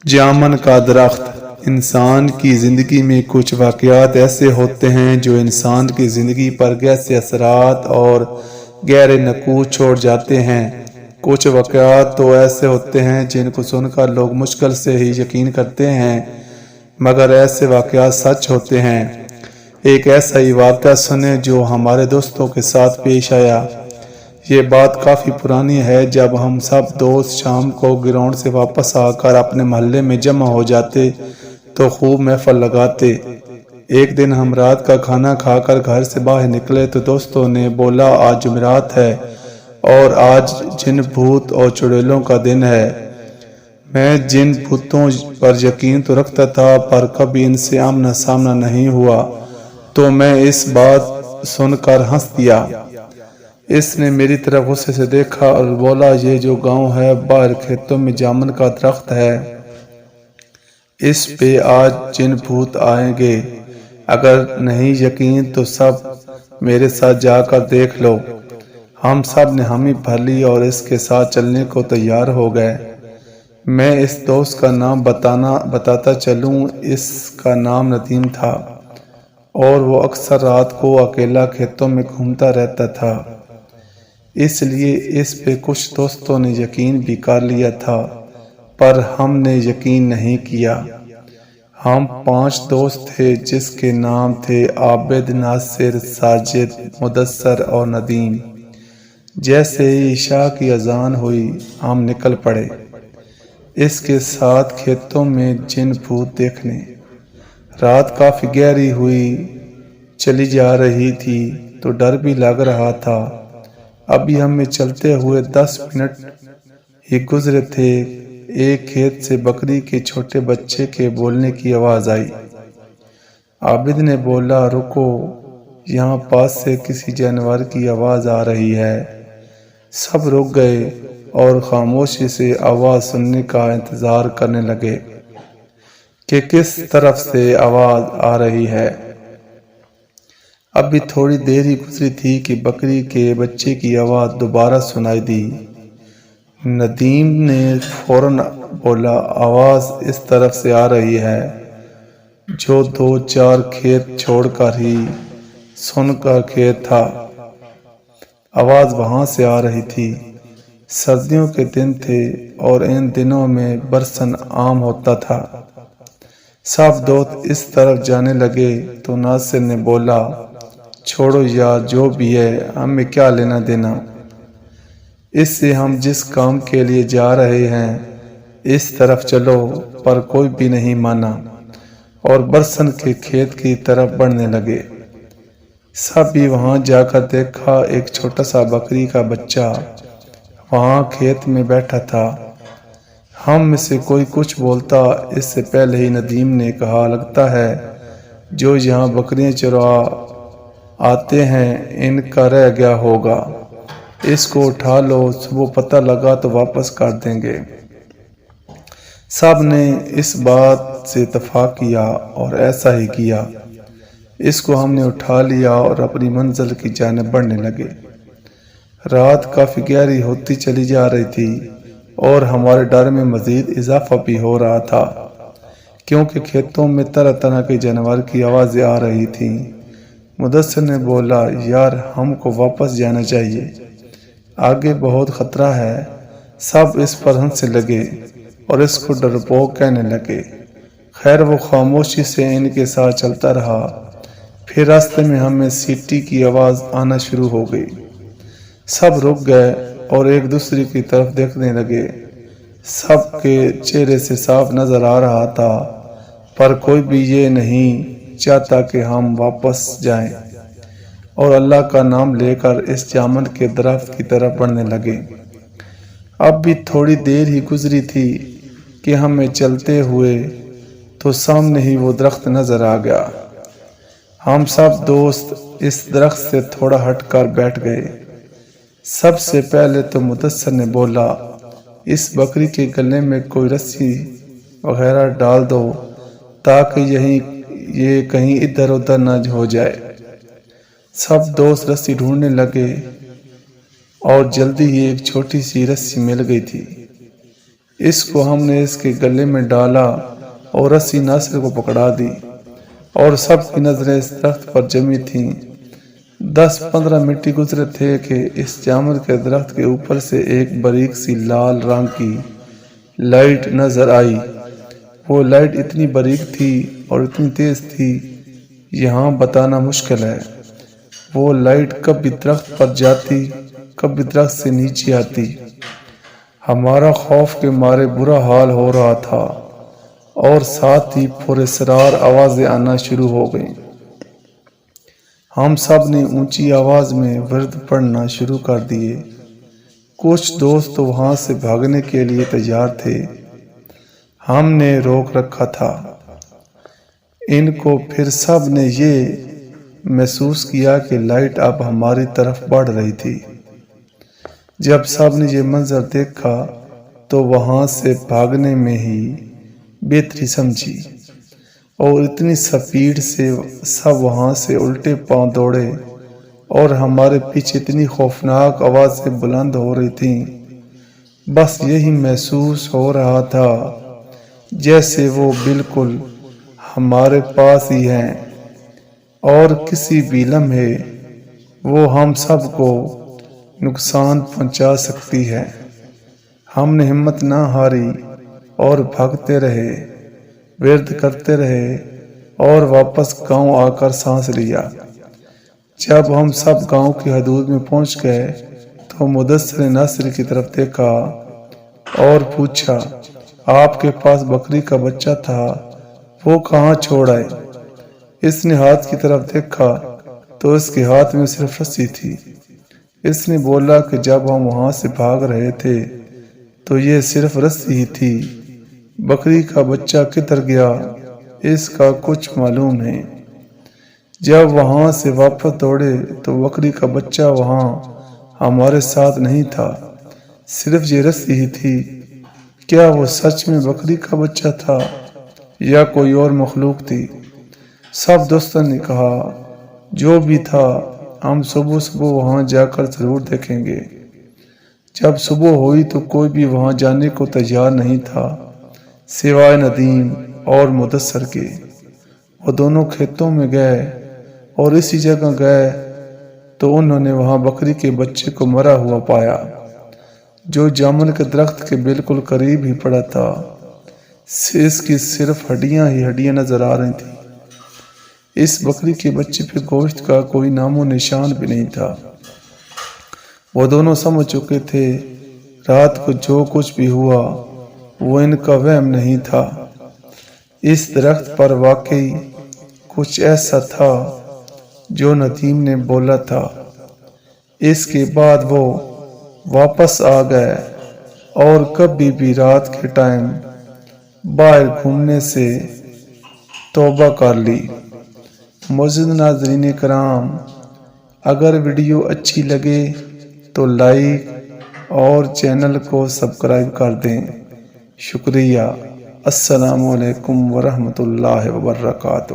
جامن کا درخت۔ انسان کی زندگی میں کچھ واقعات ایسے ہوتے ہیں جو انسان کی زندگی پر گہرے اثرات اور گہرے نقوش چھوڑ جاتے ہیں۔ کچھ واقعات تو ایسے ہوتے ہیں جن کو سن کر لوگ مشکل سے ہی یقین کرتے ہیں، مگر ایسے واقعات سچ ہوتے ہیں۔ ایک ایسا ہی واقعہ سنیں جو ہمارے دوستوں کے ساتھ پیش آیا۔ یہ بات کافی پرانی ہے، جب ہم سب دوست شام کو گراؤنڈ سے واپس آ کر اپنے محلے میں جمع ہو جاتے تو خوب محفل لگاتے۔ ایک دن ہم رات کا کھانا کھا کر گھر سے باہر نکلے تو دوستوں نے بولا آج جمعرات ہے اور آج جن بھوت اور چڑیلوں کا دن ہے۔ میں جن بھوتوں پر یقین تو رکھتا تھا پر کبھی ان سے آمنا سامنا نہیں ہوا، تو میں اس بات سن کر ہنس دیا۔ اس نے میری طرف غصے سے دیکھا اور بولا یہ جو گاؤں ہے باہر کھیتوں میں جامن کا درخت ہے، اس پہ آج جن بھوت آئیں گے۔ اگر نہیں یقین تو سب میرے ساتھ جا کر دیکھ لو۔ ہم سب نے حامی بھر لی اور اس کے ساتھ چلنے کو تیار ہو گئے۔ میں اس دوست کا نام بتاتا چلوں، اس کا نام ندیم تھا اور وہ اکثر رات کو اکیلا کھیتوں میں گھومتا رہتا تھا، اس لیے اس پہ کچھ دوستوں نے یقین بھی کر لیا تھا پر ہم نے یقین نہیں کیا۔ ہم 5 دوست تھے جس کے نام تھے عابد، ناصر، ساجد، مدثر اور ندیم۔ جیسے ہی عشاء کی اذان ہوئی ہم نکل پڑے اس کے ساتھ کھیتوں میں جن بھوت دیکھنے۔ رات کافی گہری ہوئی چلی جا رہی تھی تو ڈر بھی لگ رہا تھا۔ ابھی ہمیں چلتے ہوئے 10 منٹ ہی گزرے تھے، ایک کھیت سے بکری کے چھوٹے بچے کے بولنے کی آواز آئی۔ عابد نے بولا رکو، یہاں پاس سے کسی جانور کی آواز آ رہی ہے۔ سب رک گئے اور خاموشی سے آواز سننے کا انتظار کرنے لگے کہ کس طرف سے آواز آ رہی ہے۔ ابھی تھوڑی دیر ہی گزری تھی کہ بکری کے بچے کی آواز دوبارہ سنائی دی۔ ندیم نے فوراً بولا آواز اس طرف سے آ رہی ہے، جو 2-4 کھیت چھوڑ کر ہی سن کا کھیت تھا۔ آواز وہاں سے آ رہی تھی۔ سردیوں کے دن تھے اور ان دنوں میں برسن عام ہوتا تھا۔ سب دوست اس طرف جانے لگے تو ناصر نے بولا چھوڑو یار، جو بھی ہے ہمیں کیا لینا دینا، اس سے ہم جس کام کے لیے جا رہے ہیں اس طرف چلو۔ پر کوئی بھی نہیں مانا اور برسن کے کھیت کی طرف بڑھنے لگے۔ سب بھی وہاں جا کر دیکھا ایک چھوٹا سا بکری کا بچہ وہاں کھیت میں بیٹھا تھا۔ ہم میں سے کوئی کچھ بولتا اس سے پہلے ہی ندیم نے کہا لگتا ہے جو یہاں بکریاں چرا آتے ہیں ان کا رہ گیا ہوگا، اس کو اٹھا لو، صبح پتہ لگا تو واپس کر دیں گے۔ سب نے اس بات سے اتفاق کیا اور ایسا ہی کیا۔ اس کو ہم نے اٹھا لیا اور اپنی منزل کی جانب بڑھنے لگے۔ رات کافی گہری ہوتی چلی جا رہی تھی اور ہمارے ڈر میں مزید اضافہ بھی ہو رہا تھا، کیونکہ کھیتوں میں طرح طرح کے جانور کی آوازیں آ رہی تھیں۔ مدثر نے بولا یار ہم کو واپس جانا چاہیے، آگے بہت خطرہ ہے۔ سب اس پر ہنسنے لگے اور اس کو ڈرپوک کہنے لگے۔ خیر وہ خاموشی سے ان کے ساتھ چلتا رہا۔ پھر راستے میں ہمیں سیٹی کی آواز آنا شروع ہو گئی۔ سب رک گئے اور ایک دوسرے کی طرف دیکھنے لگے۔ سب کے چہرے سے صاف نظر آ رہا تھا پر کوئی بھی یہ نہیں چاہتا کہ ہم واپس جائیں اور اللہ کا نام لے کر اس جامن کے درخت کی طرف بڑھنے لگے۔ اب بھی تھوڑی دیر ہی گزری تھی کہ ہمیں چلتے ہوئے تو سامنے ہی وہ درخت نظر آ گیا۔ ہم سب دوست اس درخت سے تھوڑا ہٹ کر بیٹھ گئے۔ سب سے پہلے تو مدثر نے بولا اس بکری کے گلے میں کوئی رسی وغیرہ ڈال دو تاکہ یہ کہیں ادھر ادھر نہ ہو جائے۔ سب دوست رسی ڈھونڈنے لگے اور جلدی ہی ایک چھوٹی سی رسی مل گئی تھی۔ اس کو ہم نے اس کے گلے میں ڈالا اور رسی ناصر کو پکڑا دی، اور سب کی نظریں اس درخت پر جمی تھیں۔ 10-15 منٹ گزرے تھے کہ اس جامر کے درخت کے اوپر سے ایک باریک سی لال رنگ کی لائٹ نظر آئی۔ وہ لائٹ اتنی باریک تھی اور اتنی تیز تھی، یہاں بتانا مشکل ہے۔ وہ لائٹ کبھی درخت پر جاتی، کبھی درخت سے نیچے آتی۔ ہمارا خوف کے مارے برا حال ہو رہا تھا، اور ساتھ ہی پراسرار آوازیں آنا شروع ہو گئیں۔ ہم سب نے اونچی آواز میں ورد پڑھنا شروع کر دیے۔ کچھ دوست تو وہاں سے بھاگنے کے لیے تیار تھے، ہم نے روک رکھا تھا ان کو۔ پھر سب نے یہ محسوس کیا کہ لائٹ اب ہماری طرف بڑھ رہی تھی۔ جب سب نے یہ منظر دیکھا تو وہاں سے بھاگنے میں ہی بہتری سمجھی، اور اتنی سپیڈ سے سب وہاں سے الٹے پاؤں دوڑے، اور ہمارے پیچھے اتنی خوفناک آوازیں بلند ہو رہی تھیں، بس یہی محسوس ہو رہا تھا جیسے وہ بالکل ہمارے پاس ہی ہیں، اور کسی بھی لمحے وہ ہم سب کو نقصان پہنچا سکتی ہے۔ ہم نے ہمت نہ ہاری اور بھاگتے رہے، ورد کرتے رہے، اور واپس گاؤں آ کر سانس لیا۔ جب ہم سب گاؤں کی حدود میں پہنچ گئے تو مدثر ناصر کی طرف دیکھا اور پوچھا، آپ کے پاس بکری کا بچہ تھا، وہ کہاں چھوڑ آئے؟ اس نے ہاتھ کی طرف دیکھا تو اس کے ہاتھ میں صرف رسی تھی۔ اس نے بولا کہ جب ہم وہاں سے بھاگ رہے تھے تو یہ صرف رسی ہی تھی، بکری کا بچہ کدھر گیا اس کا کچھ معلوم نہیں۔ جب وہاں سے واپس دوڑے تو بکری کا بچہ وہاں ہمارے ساتھ نہیں تھا، صرف یہ رسی ہی تھی۔ کیا وہ سچ میں بکری کا بچہ تھا یا کوئی اور مخلوق تھی؟ سب دوستوں نے کہا، جو بھی تھا ہم صبح وہاں جا کر ضرور دیکھیں گے۔ جب صبح ہوئی تو کوئی بھی وہاں جانے کو تیار نہیں تھا سوائے ندیم اور مدثر کے۔ وہ دونوں کھیتوں میں گئے اور اسی جگہ گئے تو انہوں نے وہاں بکری کے بچے کو مرا ہوا پایا، جو جامن کے درخت کے بالکل قریب ہی پڑا تھا۔ اس کی صرف ہڈیاں ہی ہڈیاں نظر آ رہی تھیں۔ اس بکری کے بچے پہ گوشت کا کوئی نام و نشان بھی نہیں تھا۔ وہ دونوں سمجھ چکے تھے رات کو جو کچھ بھی ہوا وہ ان کا وہم نہیں تھا۔ اس درخت پر واقعی کچھ ایسا تھا جو ندیم نے بولا تھا۔ اس کے بعد وہ واپس آ گئے اور کبھی بھی رات کے ٹائم باہر گھومنے سے توبہ کر لی۔ معزز ناظرین کرام، اگر ویڈیو اچھی لگے تو لائک اور چینل کو سبسکرائب کر دیں۔ شکریہ۔ السلام علیکم ورحمۃ اللہ وبرکاتہ۔